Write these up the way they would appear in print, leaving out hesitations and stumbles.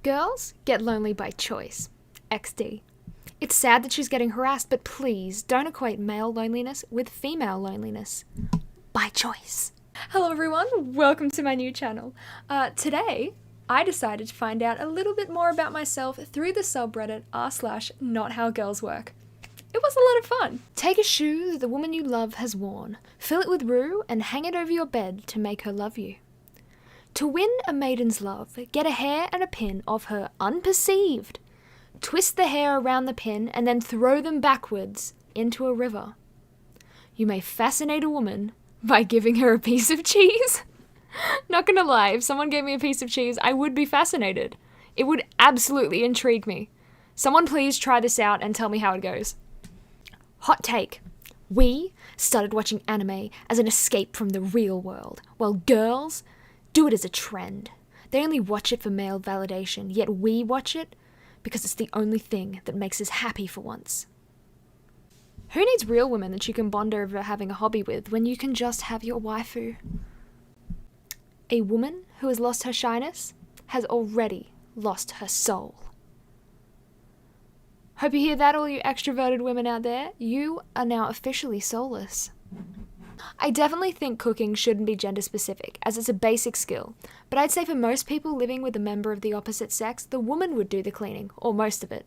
Girls get lonely by choice. XD. It's sad that she's getting harassed, but please don't equate male loneliness with female loneliness. By choice. Hello everyone, welcome to my new channel. Today, I decided to find out a little bit more about myself through the subreddit r/nothowgirlswork. It was a lot of fun. Take a shoe that the woman you love has worn, fill it with rue, and hang it over your bed to make her love you. To win a maiden's love, get a hair and a pin of her unperceived. Twist the hair around the pin and then throw them backwards into a river. You may fascinate a woman by giving her a piece of cheese. Not gonna lie, if someone gave me a piece of cheese, I would be fascinated. It would absolutely intrigue me. Someone please try this out and tell me how it goes. Hot take. We started watching anime as an escape from the real world, while girls do it as a trend. They only watch it for male validation, yet we watch it because it's the only thing that makes us happy for once. Who needs real women that you can bond over having a hobby with when you can just have your waifu? A woman who has lost her shyness has already lost her soul. Hope you hear that, all you extroverted women out there. You are now officially soulless. I definitely think cooking shouldn't be gender specific, as it's a basic skill, but I'd say for most people living with a member of the opposite sex, the woman would do the cleaning, or most of it.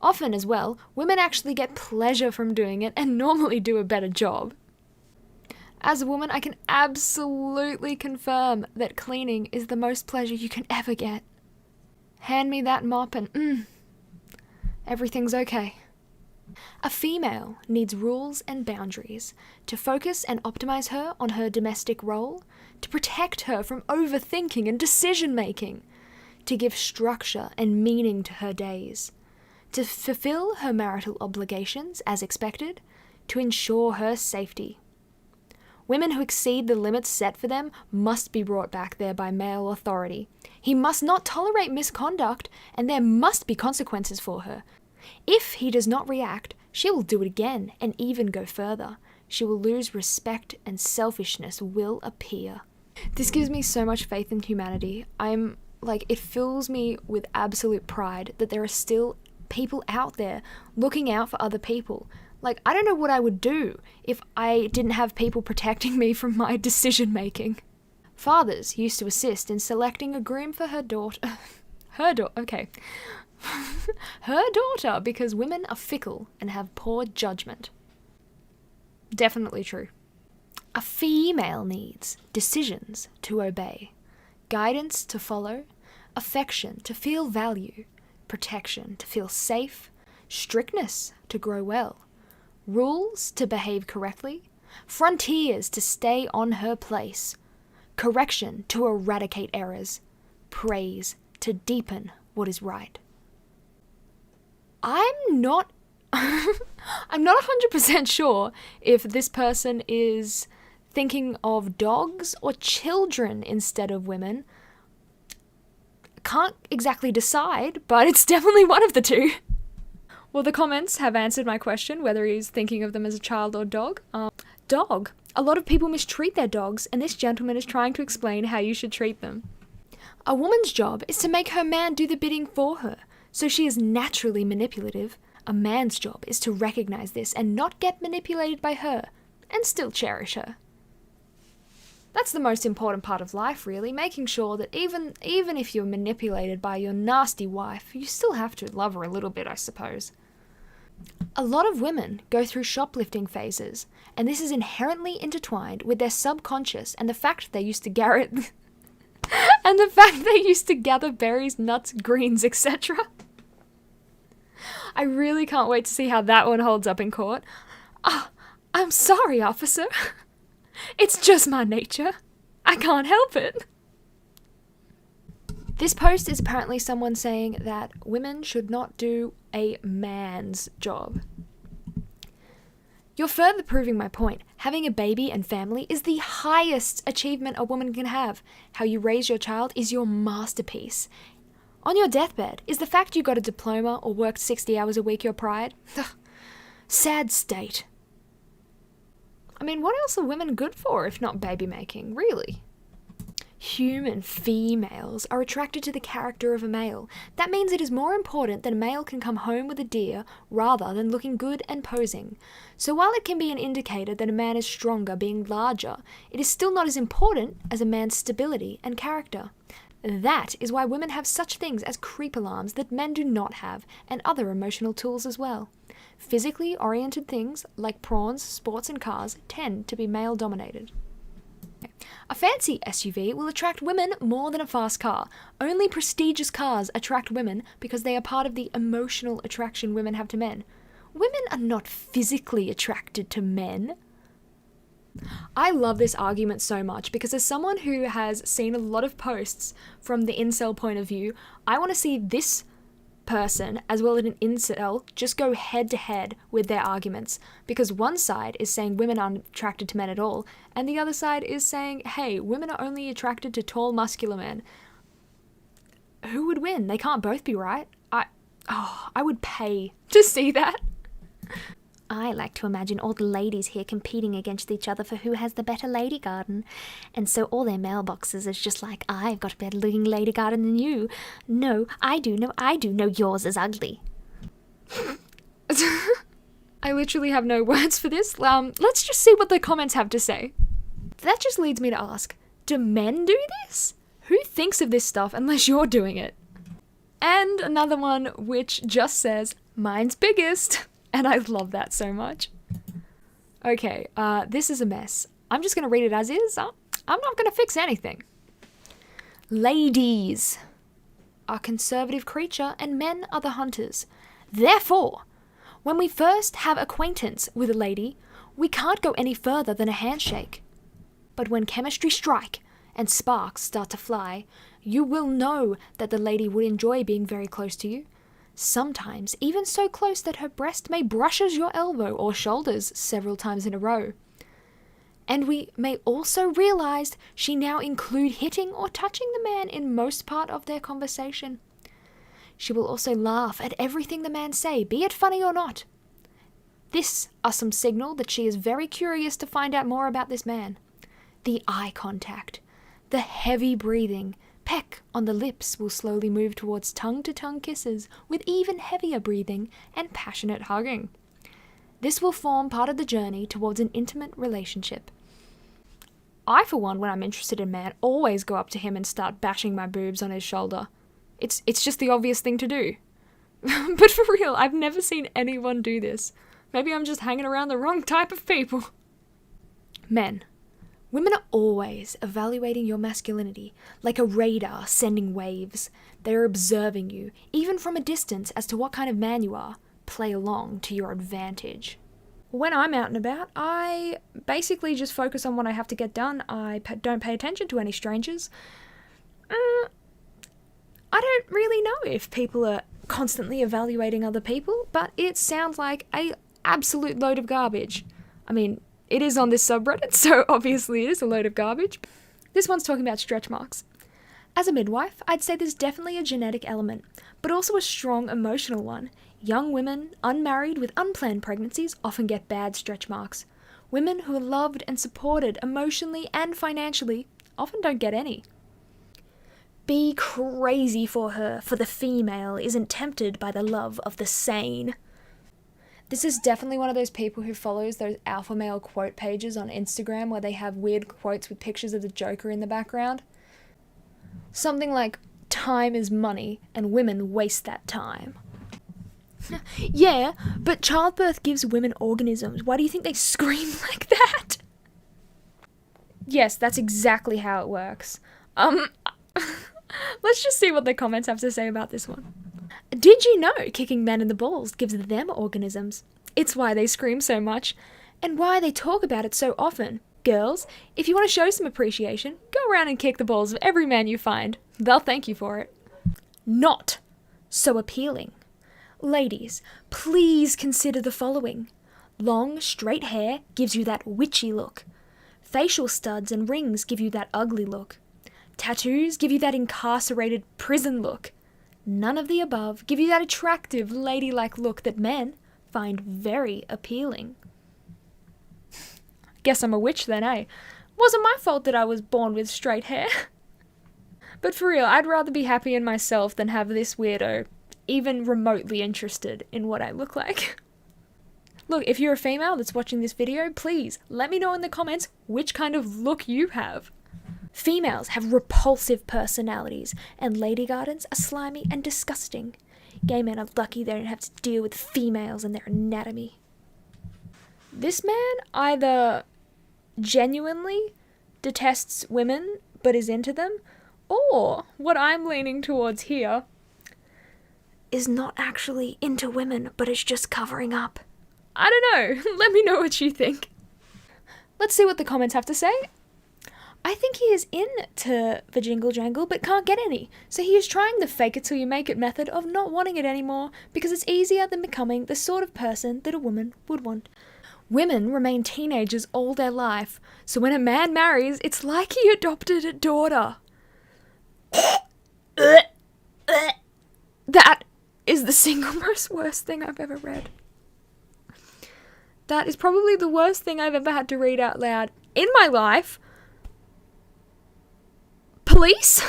Often as well, women actually get pleasure from doing it and normally do a better job. As a woman, I can absolutely confirm that cleaning is the most pleasure you can ever get. Hand me that mop and everything's okay. A female needs rules and boundaries to focus and optimize her on her domestic role, to protect her from overthinking and decision-making, to give structure and meaning to her days, to fulfill her marital obligations as expected, to ensure her safety. Women who exceed the limits set for them must be brought back there by male authority. He must not tolerate misconduct, and there must be consequences for her. If he does not react, she will do it again and even go further. She will lose respect and selfishness will appear. This gives me so much faith in humanity. It fills me with absolute pride that there are still people out there looking out for other people. I don't know what I would do if I didn't have people protecting me from my decision making. Fathers used to assist in selecting a groom for her daughter. Her daughter, because women are fickle and have poor judgment. Definitely true. A female needs decisions to obey, guidance to follow, affection to feel value, protection to feel safe, strictness to grow well, rules to behave correctly, frontiers to stay on her place, correction to eradicate errors, praise to deepen what is right. I'm not 100% sure if this person is thinking of dogs or children instead of women. Can't exactly decide, but it's definitely one of the two. Well, the comments have answered my question, whether he's thinking of them as a child or dog. Dog. A lot of people mistreat their dogs, and this gentleman is trying to explain how you should treat them. A woman's job is to make her man do the bidding for her, so she is naturally manipulative. A man's job is to recognize this and not get manipulated by her, and still cherish her. That's the most important part of life, really, making sure that even if you're manipulated by your nasty wife, you still have to love her a little bit, I suppose. A lot of women go through shoplifting phases, and this is inherently intertwined with their subconscious and the fact they used to gather berries, nuts, greens, etc. I really can't wait to see how that one holds up in court. I'm sorry, officer. It's just my nature. I can't help it. This post is apparently someone saying that women should not do a man's job. You're further proving my point. Having a baby and family is the highest achievement a woman can have. How you raise your child is your masterpiece. On your deathbed, is the fact you got a diploma or worked 60 hours a week your pride? Sad state. I mean, what else are women good for if not baby making, really? Human females are attracted to the character of a male. That means it is more important that a male can come home with a deer rather than looking good and posing. So while it can be an indicator that a man is stronger being larger, it is still not as important as a man's stability and character. That is why women have such things as creep alarms that men do not have, and other emotional tools as well. Physically oriented things like prawns, sports and cars tend to be male dominated. A fancy SUV will attract women more than a fast car. Only prestigious cars attract women because they are part of the emotional attraction women have to men. Women are not physically attracted to men. I love this argument so much because as someone who has seen a lot of posts from the incel point of view, I want to see this person as well as an incel just go head to head with their arguments, because one side is saying women aren't attracted to men at all and the other side is saying, hey, women are only attracted to tall muscular men. Who would win? They can't both be right. I would pay to see that. I like to imagine all the ladies here competing against each other for who has the better lady garden. And so all their mailboxes is just like, I've got a better looking lady garden than you. No, I do. No, yours is ugly. I literally have no words for this. Let's just see what the comments have to say. That just leads me to ask, do men do this? Who thinks of this stuff unless you're doing it? And another one which just says, mine's biggest. And I love that so much. Okay, this is a mess. I'm just going to read it as is. I'm not going to fix anything. Ladies are conservative creature and men are the hunters. Therefore, when we first have acquaintance with a lady, we can't go any further than a handshake. But when chemistry strike and sparks start to fly, you will know that the lady would enjoy being very close to you. Sometimes even so close that her breast may brushes your elbow or shoulders several times in a row. And we may also realize she now include hitting or touching the man in most part of their conversation. She will also laugh at everything the man say, be it funny or not. This are some signal that she is very curious to find out more about this man. The eye contact, the heavy breathing, peck on the lips will slowly move towards tongue-to-tongue kisses with even heavier breathing and passionate hugging. This will form part of the journey towards an intimate relationship. I, for one, when I'm interested in a man, always go up to him and start bashing my boobs on his shoulder. It's just the obvious thing to do. But for real, I've never seen anyone do this. Maybe I'm just hanging around the wrong type of people. Men. Women are always evaluating your masculinity, like a radar sending waves. They are observing you, even from a distance, as to what kind of man you are. Play along to your advantage. When I'm out and about, I basically just focus on what I have to get done. I don't pay attention to any strangers. I don't really know if people are constantly evaluating other people, but it sounds like a absolute load of garbage. I mean, it is on this subreddit, so obviously it is a load of garbage. This one's talking about stretch marks. As a midwife, I'd say there's definitely a genetic element, but also a strong emotional one. Young women, unmarried with unplanned pregnancies, often get bad stretch marks. Women who are loved and supported emotionally and financially often don't get any. Be crazy for her, for the female isn't tempted by the love of the sane. This is definitely one of those people who follows those alpha male quote pages on Instagram where they have weird quotes with pictures of the Joker in the background. Something like, time is money and women waste that time. Yeah, but childbirth gives women organisms. Why do you think they scream like that? Yes, that's exactly how it works. Let's just see what the comments have to say about this one. Did you know kicking men in the balls gives them organisms? It's why they scream so much, and why they talk about it so often. Girls, if you want to show some appreciation, go around and kick the balls of every man you find. They'll thank you for it. Not so appealing. Ladies, please consider the following. Long, straight hair gives you that witchy look. Facial studs and rings give you that ugly look. Tattoos give you that incarcerated prison look. None of the above give you that attractive, ladylike look that men find very appealing. Guess I'm a witch then, eh? Wasn't my fault that I was born with straight hair. But for real, I'd rather be happy in myself than have this weirdo even remotely interested in what I look like. Look, if you're a female that's watching this video, please let me know in the comments which kind of look you have. Females have repulsive personalities, and lady gardens are slimy and disgusting. Gay men are lucky they don't have to deal with females and their anatomy. This man either genuinely detests women but is into them, or what I'm leaning towards here is not actually into women but is just covering up. I don't know. Let me know what you think. Let's see what the comments have to say. I think he is into the jingle jangle but can't get any, so he is trying the fake it till you make it method of not wanting it anymore because it's easier than becoming the sort of person that a woman would want. Women remain teenagers all their life, so when a man marries, it's like he adopted a daughter. That is the single most worst thing I've ever read. That is probably the worst thing I've ever had to read out loud in my life. Police?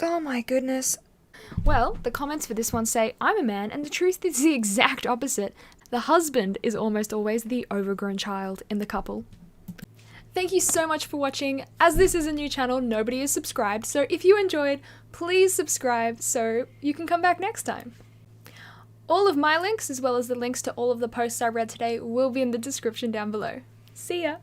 Oh my goodness. Well, the comments for this one say, I'm a man, and the truth is the exact opposite. The husband is almost always the overgrown child in the couple. Thank you so much for watching. As this is a new channel, nobody is subscribed, so if you enjoyed, please subscribe so you can come back next time. All of my links, as well as the links to all of the posts I read today, will be in the description down below. See ya!